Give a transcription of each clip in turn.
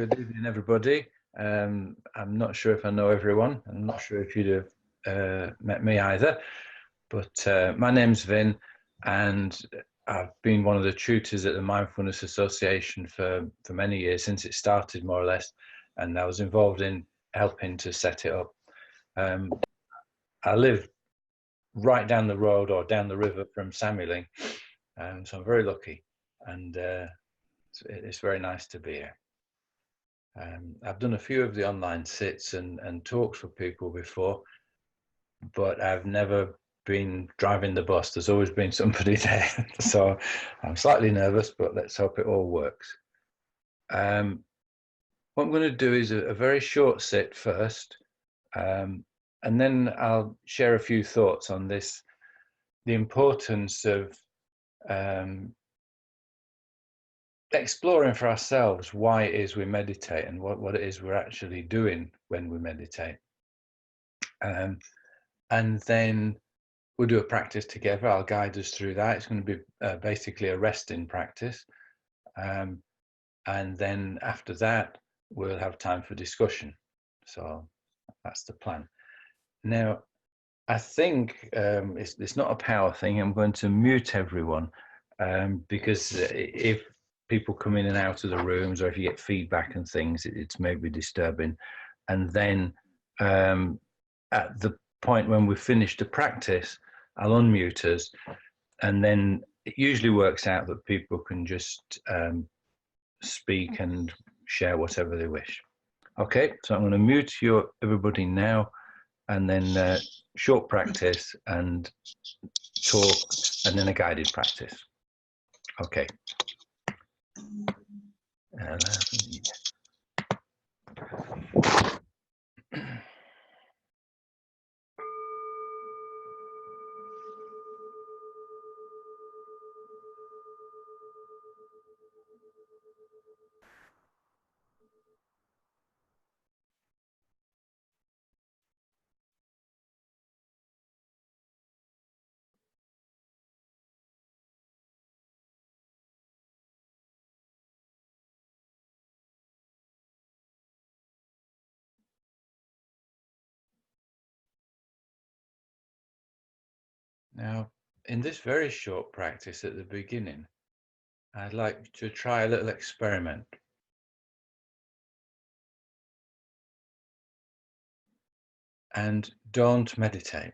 Good evening, everybody. I'm not sure if I know everyone. I'm not sure if you'd have met me either. But my name's Vin, and I've been one of the tutors at the Mindfulness Association for many years, since it started, more or less. And I was involved in helping to set it up. I live right down the road or down the river from Samueling, so I'm very lucky, and it's very nice to be here. I've done a few of the online sits and talks for people before, but I've never been driving the bus. There's always been somebody there. So I'm slightly nervous, but let's hope it all works. What I'm going to do is a very short sit first, and then I'll share a few thoughts on this, the importance of exploring for ourselves why it is we meditate and what it is we're actually doing when we meditate. And then we'll do a practice together. I'll guide us through that. It's going to be basically a resting practice. And then after that, we'll have time for discussion. So that's the plan. Now, I think it's not a power thing. I'm going to mute everyone because if people come in and out of the rooms, or if you get feedback and things, it's maybe disturbing. And then at the point when we've finished the practice, I'll unmute us, and then it usually works out that people can just speak and share whatever they wish. Okay, so I'm going to mute everybody now, and then short practice and talk, and then a guided practice. Okay. Now, in this very short practice at the beginning, I'd like to try a little experiment. And don't meditate.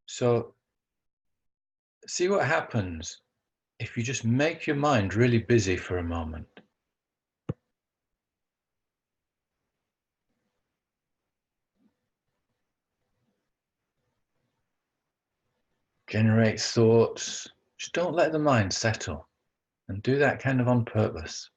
So see what happens if you just make your mind really busy for a moment. Generate thoughts. Just don't let the mind settle, and do that kind of on purpose.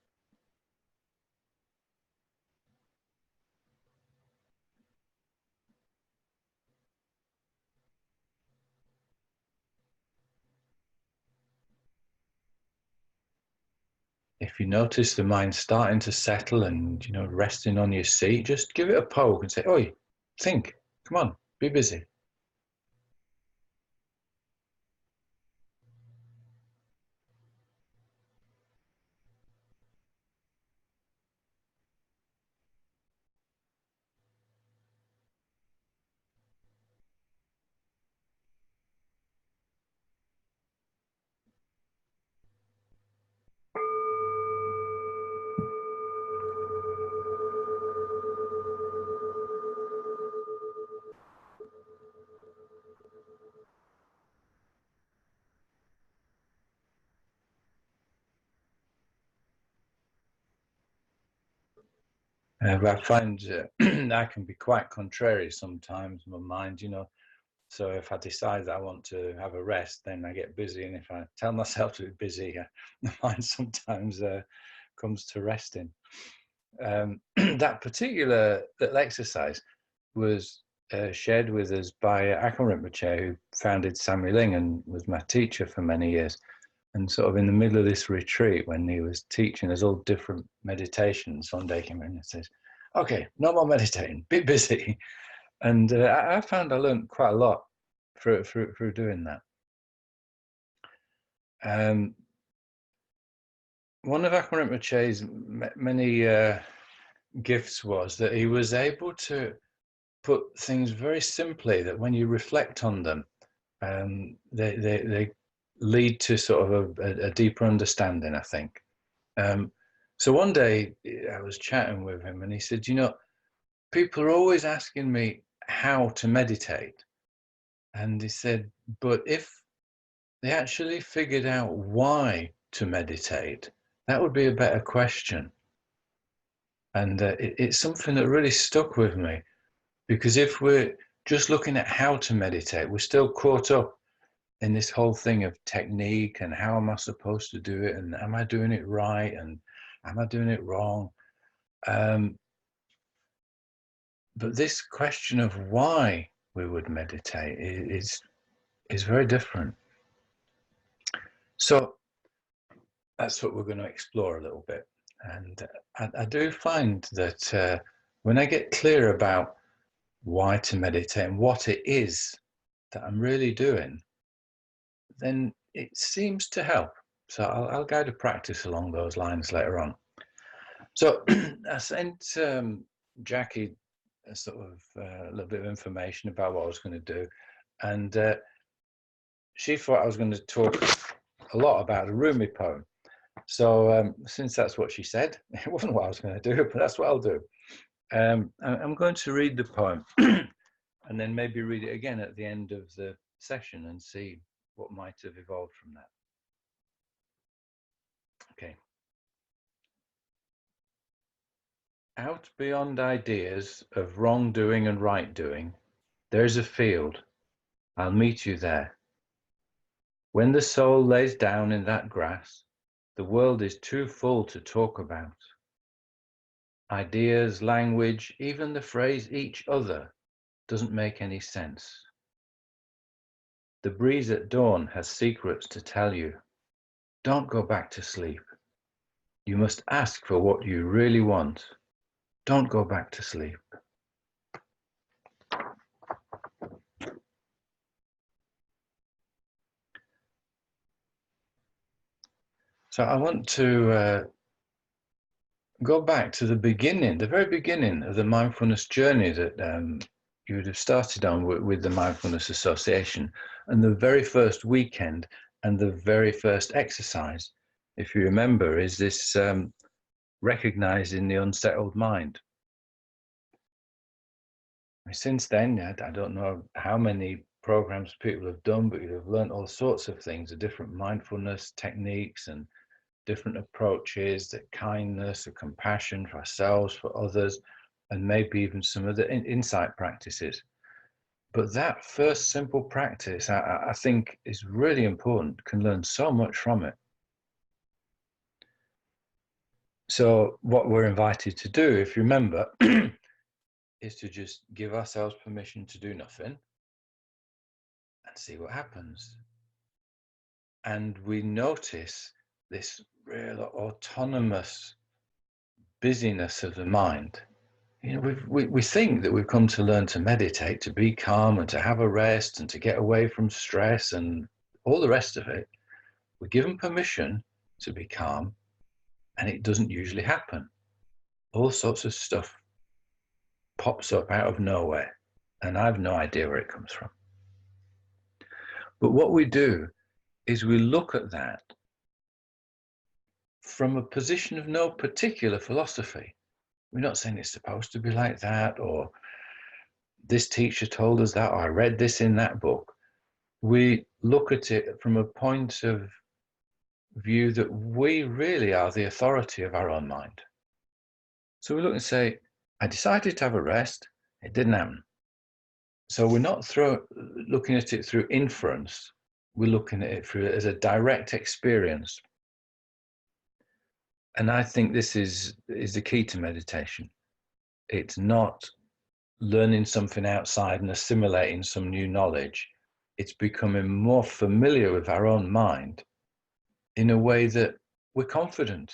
If you notice the mind starting to settle and, resting on your seat, just give it a poke and say, "Oi, think, come on, be busy." But I find I can be quite contrary sometimes, my mind, So if I decide that I want to have a rest, then I get busy. And if I tell myself to be busy, the mind sometimes comes to resting. That particular little exercise was shared with us by Akon Rinpoche, who founded Samueling and was my teacher for many years. And sort of in the middle of this retreat, when he was teaching us all different meditations, one day came in and says, "Okay, no more meditating, be busy." And I found I learned quite a lot through doing that. One of Akon Rinpoche's many gifts was that he was able to put things very simply, that when you reflect on them, they lead to sort of a deeper understanding, I think. So one day I was chatting with him and he said, you know, people are always asking me how to meditate. And he said, but if they actually figured out why to meditate, that would be a better question. And it's something that really stuck with me, because if we're just looking at how to meditate, we're still caught up in this whole thing of technique and how am I supposed to do it, and am I doing it right, and am I doing it wrong? But this question of why we would meditate is very different. So that's what we're going to explore a little bit. And I do find that when I get clear about why to meditate and what it is that I'm really doing, then it seems to help. So I'll guide a practice along those lines later on. So I sent Jackie a sort of a little bit of information about what I was going to do, and she thought I was going to talk a lot about a Rumi poem. So since that's what she said, it wasn't what I was going to do, but that's what I'll do. I'm going to read the poem and then maybe read it again at the end of the session and see what might have evolved from that. Okay. Out beyond ideas of wrongdoing and right doing, there's a field. I'll meet you there. When the soul lays down in that grass, the world is too full to talk about. Ideas, language, even the phrase each other doesn't make any sense. The breeze at dawn has secrets to tell you. Don't go back to sleep. You must ask for what you really want. Don't go back to sleep. So I want to go back to the beginning, the very beginning of the mindfulness journey that you would have started on with the Mindfulness Association, and the very first weekend and the very first exercise, if you remember, is this recognizing the unsettled mind. Since then, I don't know how many programs people have done, but you've learned all sorts of things, the different mindfulness techniques and different approaches, the kindness, the compassion for ourselves, for others, and maybe even some of the insight practices. But that first simple practice, I think, is really important, can learn so much from it. So what we're invited to do, if you remember, is to just give ourselves permission to do nothing and see what happens. And we notice this real autonomous busyness of the mind. You know, we think that we've come to learn to meditate, to be calm and to have a rest and to get away from stress and all the rest of it. We're given permission to be calm, and it doesn't usually happen. All sorts of stuff pops up out of nowhere, and I have no idea where it comes from. But what we do is we look at that from a position of no particular philosophy. We're not saying it's supposed to be like that, or this teacher told us that, or I read this in that book. We look at it from a point of view that we really are the authority of our own mind. So we look and say, I decided to have a rest, it didn't happen. So we're not looking at it through inference, we're looking at it through as a direct experience. And I think this is the key to meditation. It's not learning something outside and assimilating some new knowledge. It's becoming more familiar with our own mind in a way that we're confident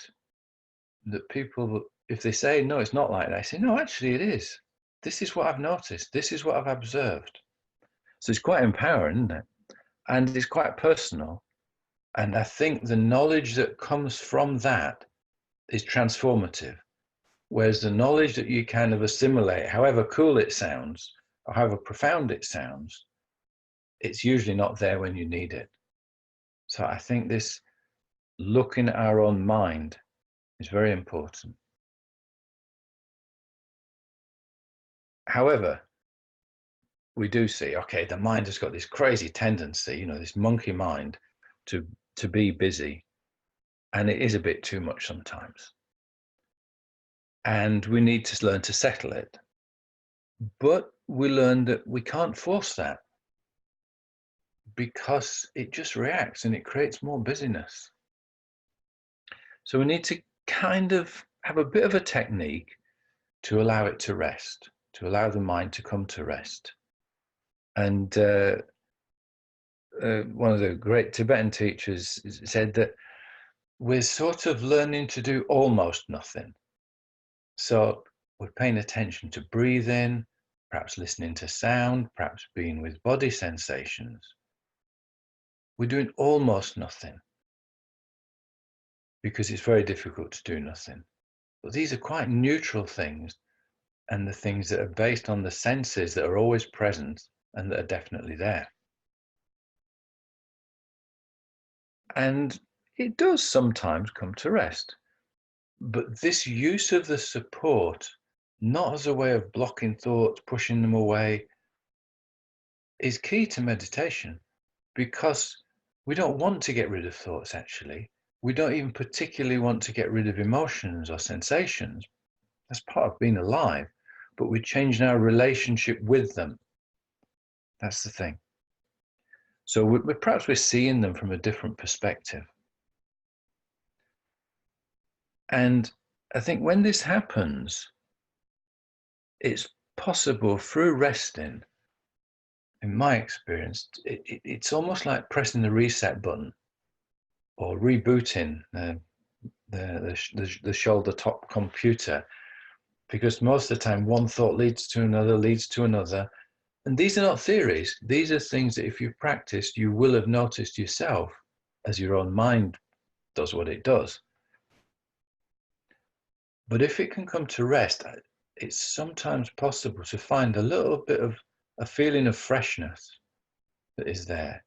that people, if they say, no, it's not like that, I say, no, actually it is. This is what I've noticed. This is what I've observed. So it's quite empowering, isn't it? And it's quite personal. And I think the knowledge that comes from that is transformative. Whereas the knowledge that you kind of assimilate, however cool it sounds, or however profound it sounds, it's usually not there when you need it. So I think this looking at our own mind is very important. However, we do see, okay, the mind has got this crazy tendency, you know, this monkey mind to be busy, and it is a bit too much sometimes. And we need to learn to settle it. But we learn that we can't force that, because it just reacts and it creates more busyness. So we need to kind of have a bit of a technique to allow it to rest, to allow the mind to come to rest. And one of the great Tibetan teachers said that we're sort of learning to do almost nothing. So we're paying attention to breathing, perhaps listening to sound, perhaps being with body sensations. We're doing almost nothing because it's very difficult to do nothing. But these are quite neutral things, and the things that are based on the senses that are always present and that are definitely there. And it does sometimes come to rest. But this use of the support, not as a way of blocking thoughts, pushing them away, is key to meditation, because we don't want to get rid of thoughts, actually. We don't even particularly want to get rid of emotions or sensations. That's part of being alive. But we're changing our relationship with them. That's the thing. So perhaps we're seeing them from a different perspective. And I think when this happens, it's possible through resting. In my experience, it's almost like pressing the reset button or rebooting the shoulder top computer, because most of the time one thought leads to another. And these are not theories. These are things that if you've practiced, you will have noticed yourself as your own mind does what it does. But if it can come to rest, it's sometimes possible to find a little bit of a feeling of freshness that is there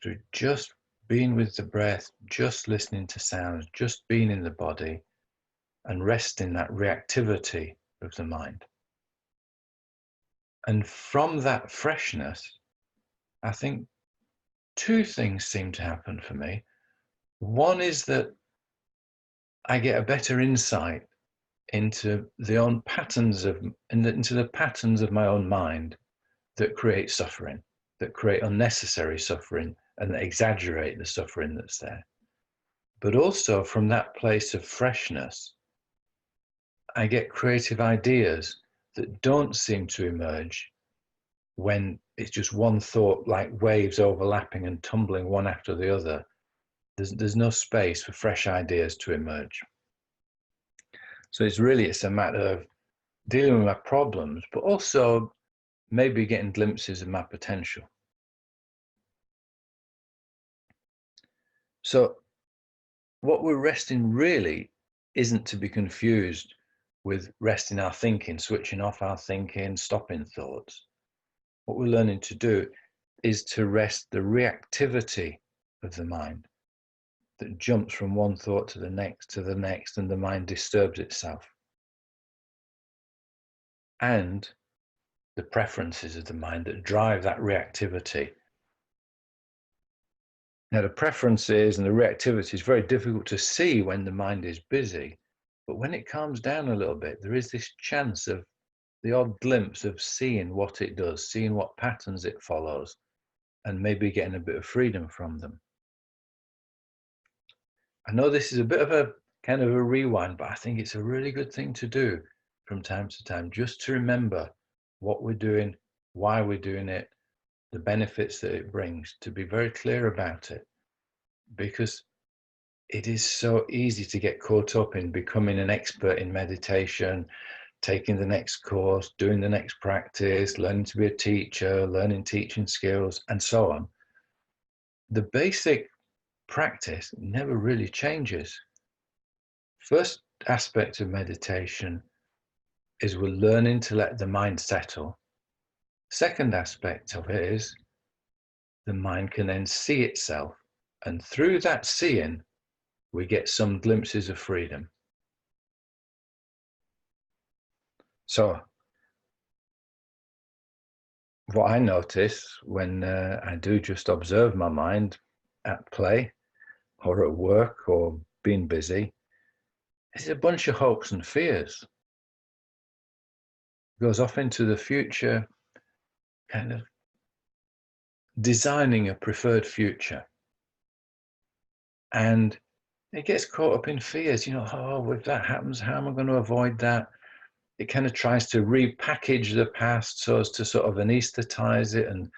through just being with the breath, just listening to sounds, just being in the body, and resting that reactivity of the mind. And from that freshness, I think two things seem to happen for me. One is that I get a better insight into the patterns of my own mind that create suffering, that create unnecessary suffering, and that exaggerate the suffering that's there. But also from that place of freshness, I get creative ideas that don't seem to emerge when it's just one thought, like waves overlapping and tumbling one after the other. There's no space for fresh ideas to emerge. So it's a matter of dealing with my problems, but also maybe getting glimpses of my potential. So what we're resting really isn't to be confused with resting our thinking, switching off our thinking, stopping thoughts. What we're learning to do is to rest the reactivity of the mind that jumps from one thought to the next, and the mind disturbs itself. And the preferences of the mind that drive that reactivity. Now, the preferences and the reactivity is very difficult to see when the mind is busy, but when it calms down a little bit, there is this chance of the odd glimpse of seeing what it does, seeing what patterns it follows, and maybe getting a bit of freedom from them. I know this is a bit of a kind of a rewind, but I think it's a really good thing to do from time to time, just to remember what we're doing, why we're doing it, the benefits that it brings, to be very clear about it, because it is so easy to get caught up in becoming an expert in meditation, taking the next course, doing the next practice, learning to be a teacher, learning teaching skills, and so on. The basic practice never really changes. First, aspect of meditation is we're learning to let the mind settle. Second aspect of it is the mind can then see itself. And through that seeing, we get some glimpses of freedom. So what I notice when I do just observe my mind at play or at work or being busy is a bunch of hopes and fears. It goes off into the future, kind of designing a preferred future. And it gets caught up in fears, oh, if that happens, how am I going to avoid that? It kind of tries to repackage the past so as to sort of anesthetize it, and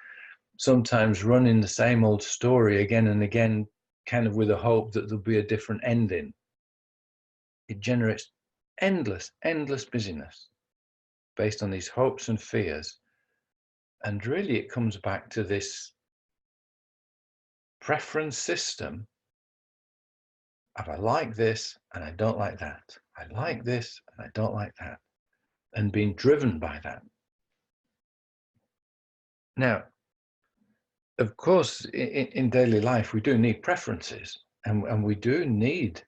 sometimes running the same old story again and again, kind of with a hope that there'll be a different ending. It generates endless busyness based on these hopes and fears. And really it comes back to this preference system of I like this and I don't like that. I like this and I don't like that. And being driven by that. Now, of course, in daily life, we do need preferences, and we do need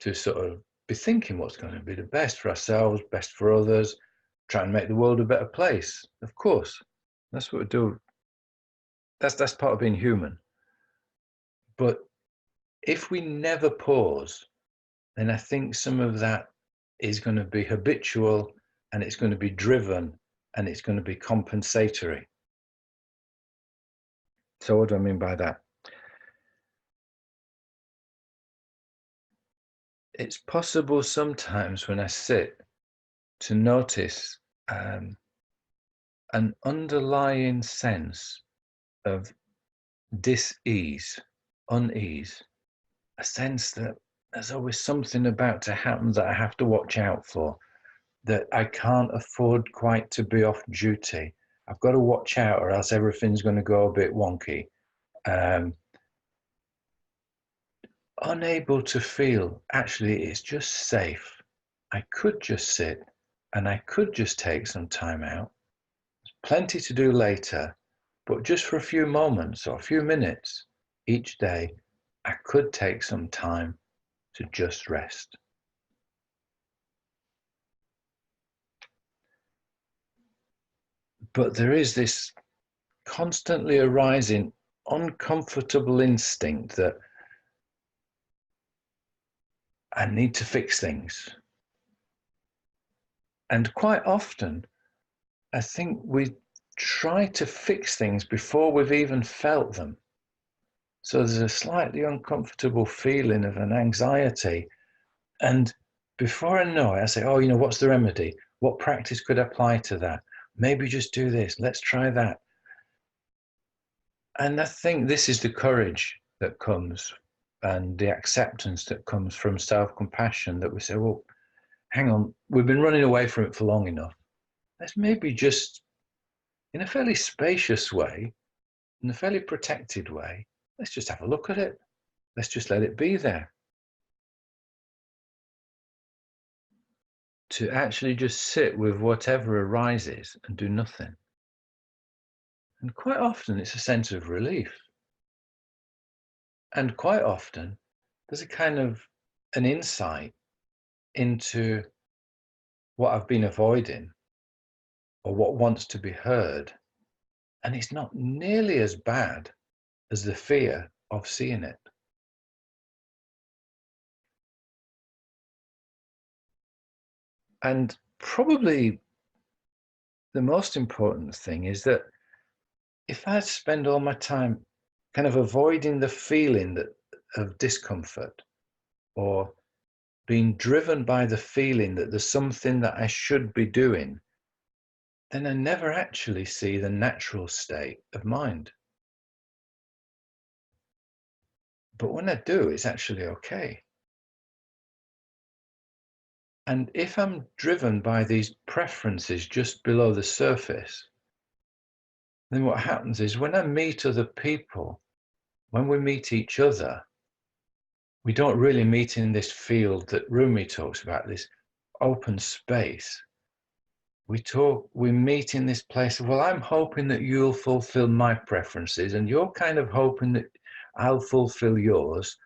to sort of be thinking what's going to be the best for ourselves, best for others, try and make the world a better place. Of course, that's what we do. That's part of being human. But if we never pause, then I think some of that is going to be habitual, and it's going to be driven, and it's going to be compensatory. So what do I mean by that? It's possible sometimes when I sit to notice an underlying sense of dis-ease, unease, a sense that there's always something about to happen that I have to watch out for, that I can't afford quite to be off duty. I've got to watch out or else everything's going to go a bit wonky. Unable to feel, actually, it's just safe. I could just sit and I could just take some time out. There's plenty to do later, but just for a few moments or a few minutes each day, I could take some time to just rest. But there is this constantly arising uncomfortable instinct that I need to fix things. And quite often, I think we try to fix things before we've even felt them. So there's a slightly uncomfortable feeling of an anxiety. And before I know it, I say, oh, what's the remedy? What practice could apply to that? Maybe just do this. Let's try that. And I think this is the courage that comes and the acceptance that comes from self-compassion, that we say, well, hang on, we've been running away from it for long enough. Let's maybe just, in a fairly spacious way, in a fairly protected way, let's just have a look at it. Let's just let it be there. To actually just sit with whatever arises and do nothing. And quite often it's a sense of relief. And quite often there's a kind of an insight into what I've been avoiding or what wants to be heard. And it's not nearly as bad as the fear of seeing it. And probably the most important thing is that if I spend all my time kind of avoiding the feeling of discomfort, or being driven by the feeling that there's something that I should be doing, then I never actually see the natural state of mind. But when I do, it's actually okay. And if I'm driven by these preferences just below the surface, then what happens is when I meet other people, when we meet each other, we don't really meet in this field that Rumi talks about, this open space. We meet in this place of, well, I'm hoping that you'll fulfill my preferences and you're kind of hoping that I'll fulfill yours.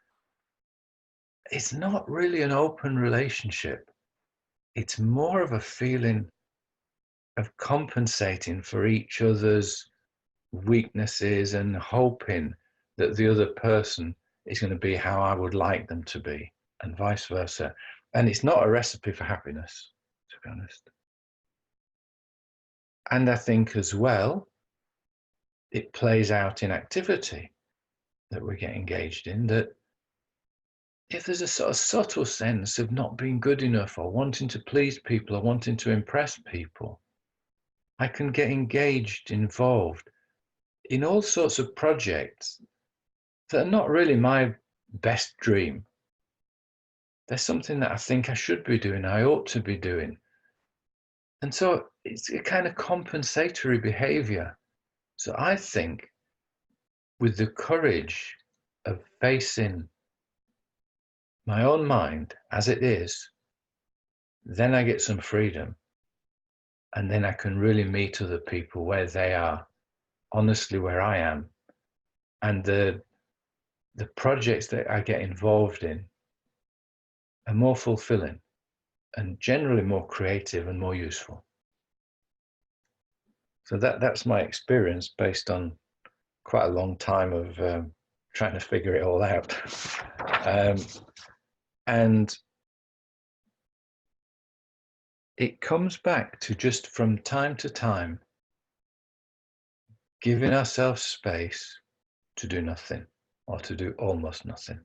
It's not really an open relationship. It's more of a feeling of compensating for each other's weaknesses and hoping that the other person is going to be how I would like them to be, and vice versa. And it's not a recipe for happiness, to be honest. And I think as well, it plays out in activity that we get engaged in, that if there's a sort of subtle sense of not being good enough or wanting to please people or wanting to impress people, I can get engaged, involved in all sorts of projects that are not really my best dream. They're something that I think I should be doing, I ought to be doing. And so it's a kind of compensatory behavior. So I think with the courage of facing my own mind as it is, then I get some freedom. And then I can really meet other people where they are, honestly where I am. And the projects that I get involved in are more fulfilling and generally more creative and more useful. So that's my experience based on quite a long time of trying to figure it all out. And it comes back to just from time to time giving ourselves space to do nothing or to do almost nothing.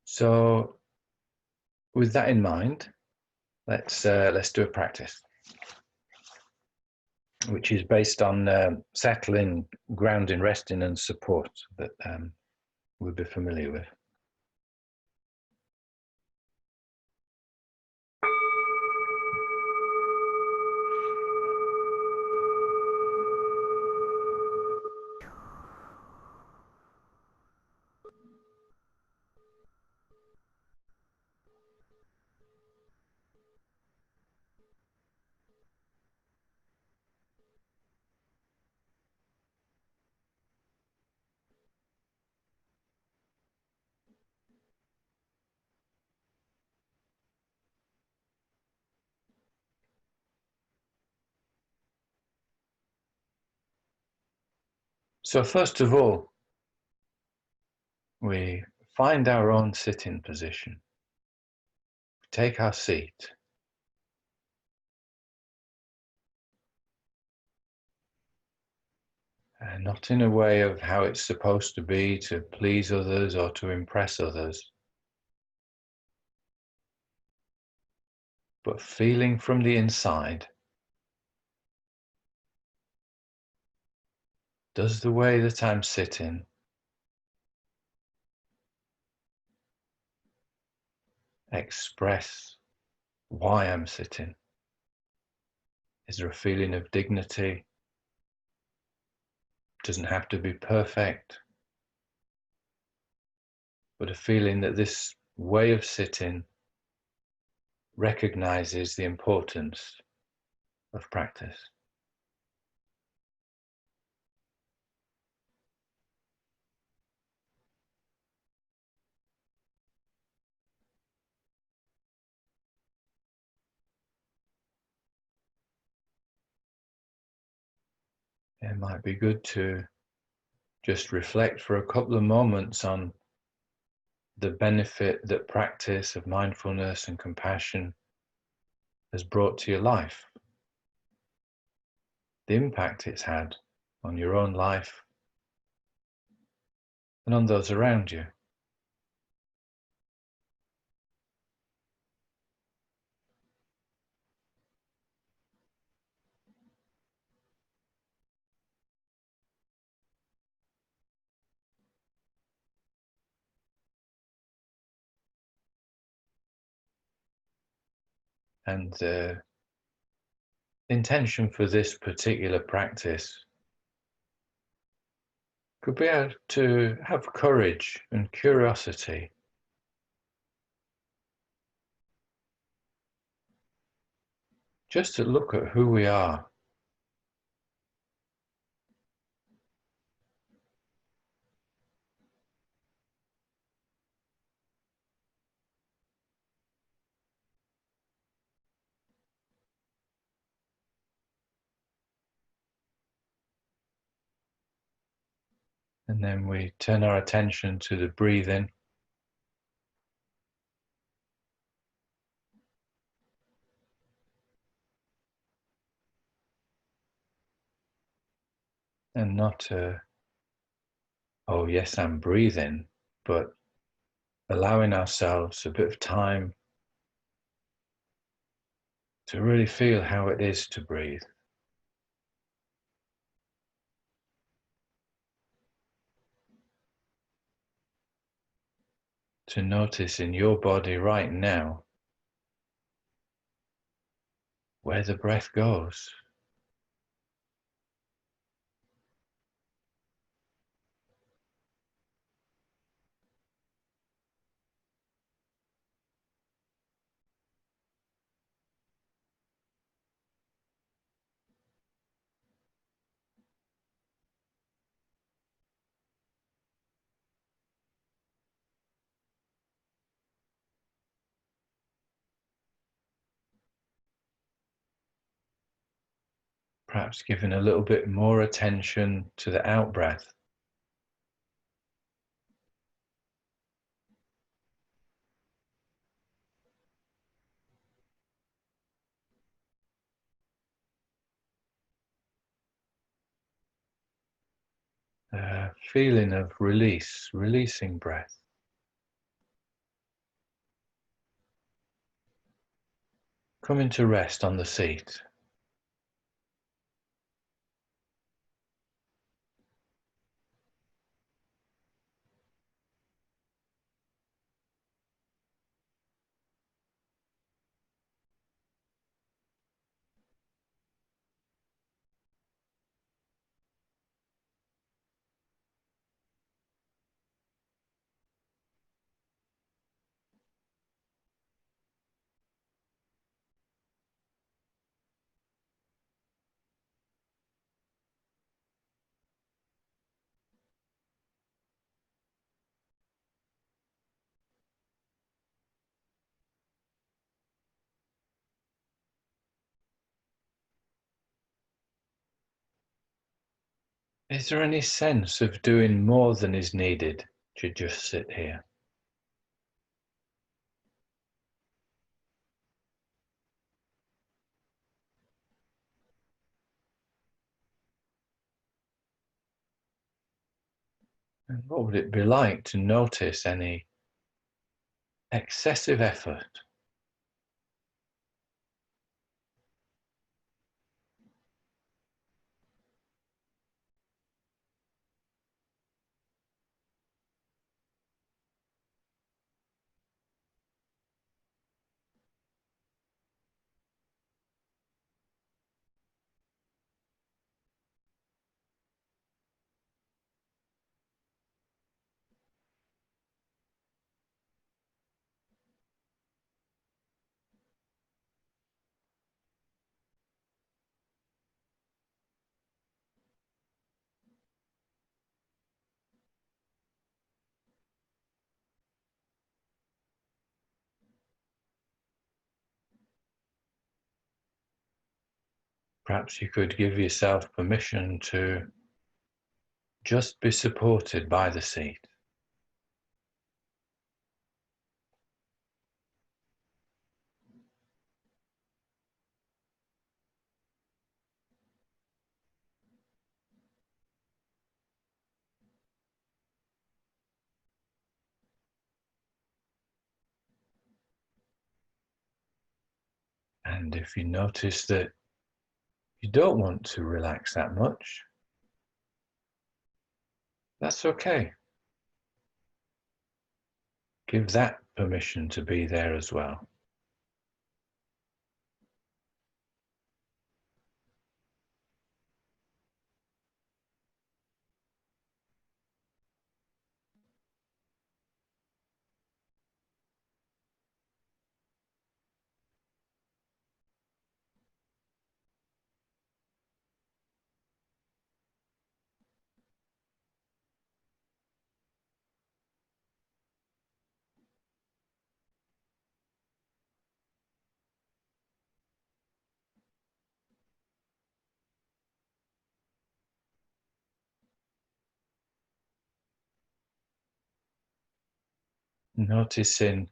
So with that in mind, let's do a practice, which is based on settling, grounding, resting, and support that we'll be familiar with. So first of all, we find our own sitting position. Take our seat. Not in a way of how it's supposed to be to please others or to impress others, but feeling from the inside, does the way that I'm sitting express why I'm sitting? Is there a feeling of dignity? Doesn't have to be perfect, but a feeling that this way of sitting recognizes the importance of practice. It might be good to just reflect for a couple of moments on the benefit that practice of mindfulness and compassion has brought to your life, the impact it's had on your own life and on those around you. And the intention for this particular practice could be able to have courage and curiosity just to look at who we are. And then we turn our attention to the breathing. And not, oh, yes, I'm breathing, but allowing ourselves a bit of time to really feel how it is to breathe. To notice in your body right now where the breath goes. Perhaps giving a little bit more attention to the out breath. A feeling of release, releasing breath. Coming to rest on the seat. Is there any sense of doing more than is needed to just sit here? And what would it be like to notice any excessive effort? Perhaps you could give yourself permission to just be supported by the seat. And if you notice that you don't want to relax that much, that's okay. Give that permission to be there as well. noticing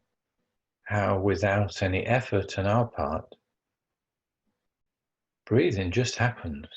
how, without any effort on our part, breathing just happens.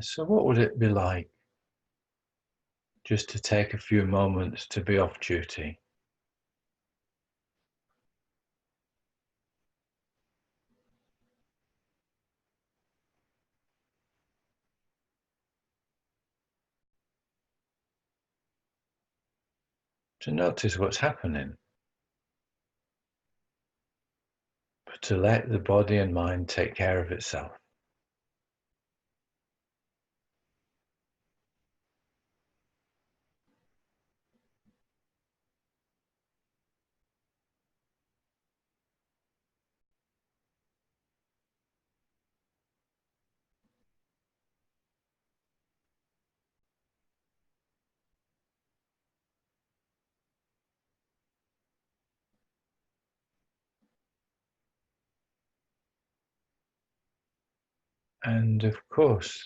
So what would it be like just to take a few moments to be off duty? To notice what's happening, but to let the body and mind take care of itself. And of course,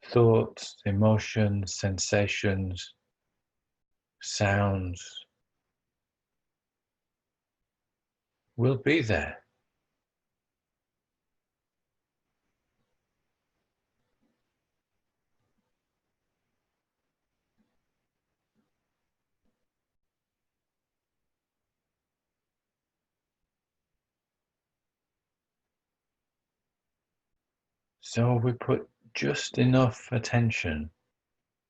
thoughts, emotions, sensations, sounds will be there. So we put just enough attention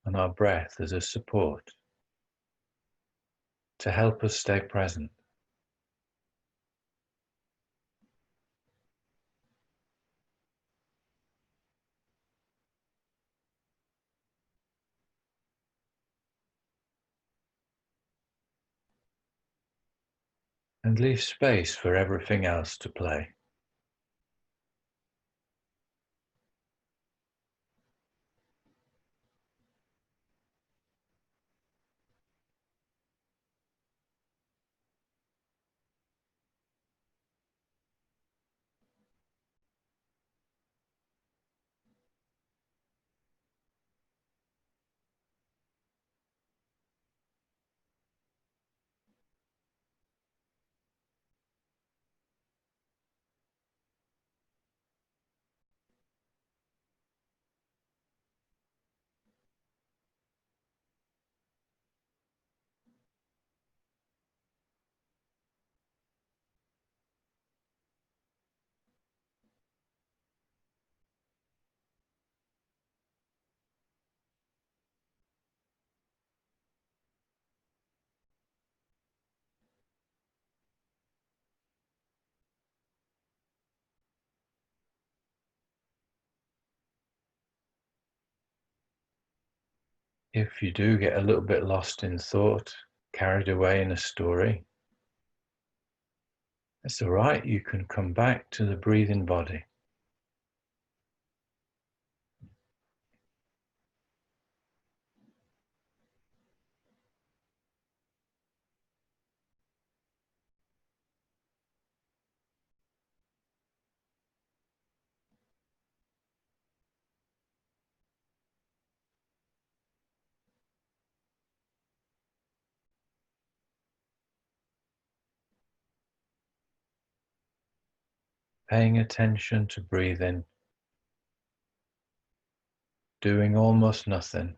on our breath as a support to help us stay present. And leave space for everything else to play. If you do get a little bit lost in thought, carried away in a story, that's all right. You can come back to the breathing body. Paying attention to breathing, doing almost nothing,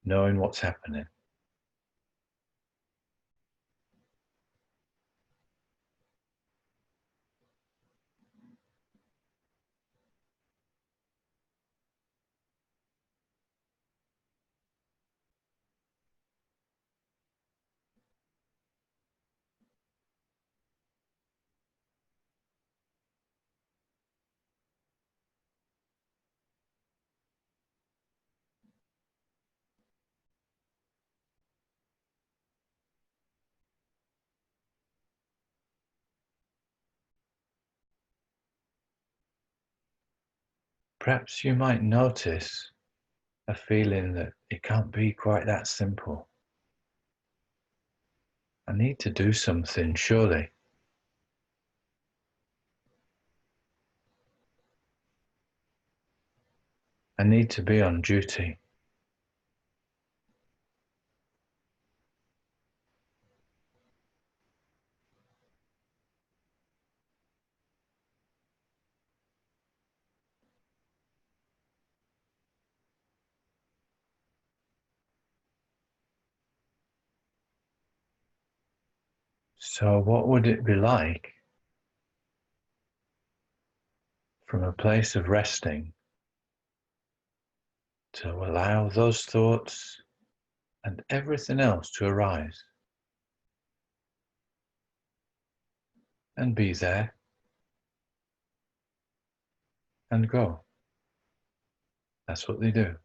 knowing what's happening. perhaps you might notice a feeling that it can't be quite that simple. I need to do something, surely. I need to be on duty. So what would it be like from a place of resting to allow those thoughts and everything else to arise and be there and go? That's what they do.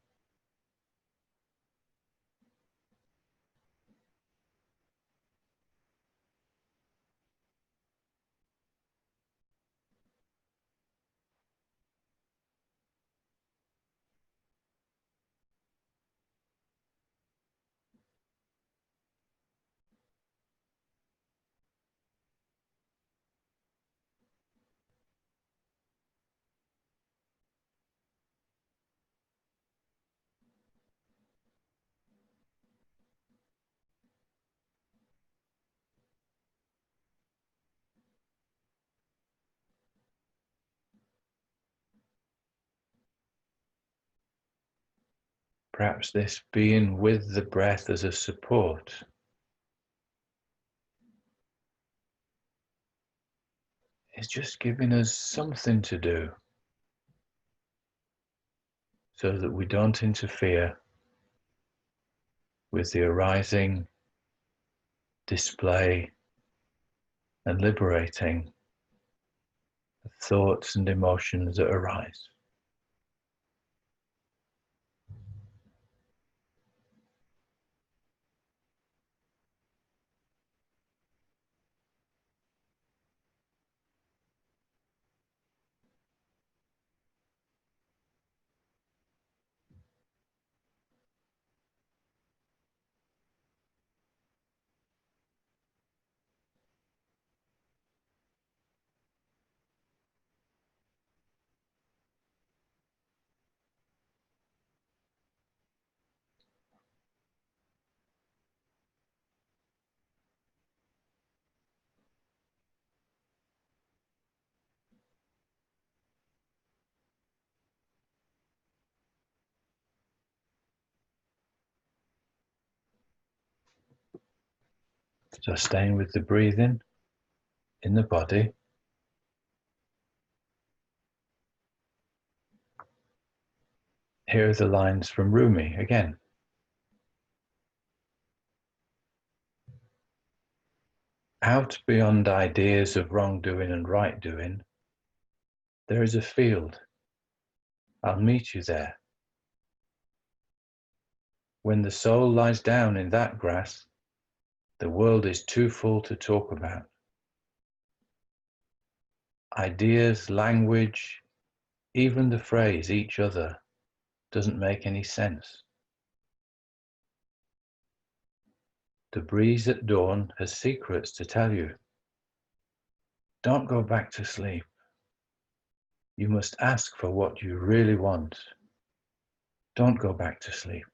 Perhaps this being with the breath as a support is just giving us something to do so that we don't interfere with the arising, display, and liberating thoughts and emotions that arise. So staying with the breathing in the body. Here are the lines from Rumi again. Out beyond ideas of wrongdoing and right doing, there is a field. I'll meet you there. When the soul lies down in that grass, the world is too full to talk about. Ideas, language, even the phrase each other doesn't make any sense. The breeze at dawn has secrets to tell you. Don't go back to sleep. You must ask for what you really want. Don't go back to sleep.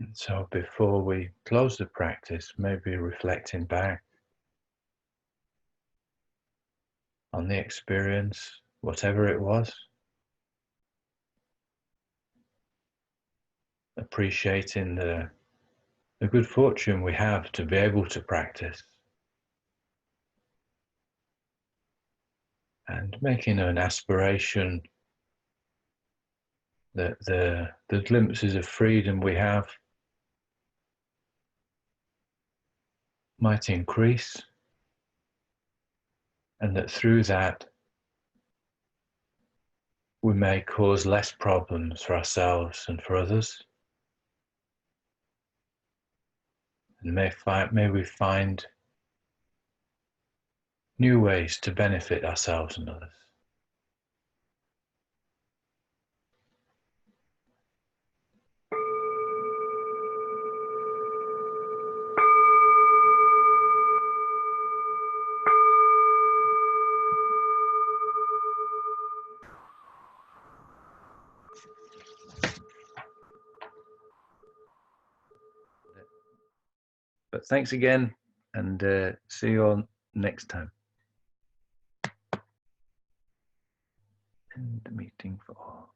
And so before we close the practice, maybe reflecting back on the experience whatever it was. Appreciating the good fortune we have to be able to practice, and making an aspiration that the glimpses of freedom we have might increase, and that through that we may cause less problems for ourselves and for others, and may we find new ways to benefit ourselves and others. But thanks again, and see you all next time. End meeting for all.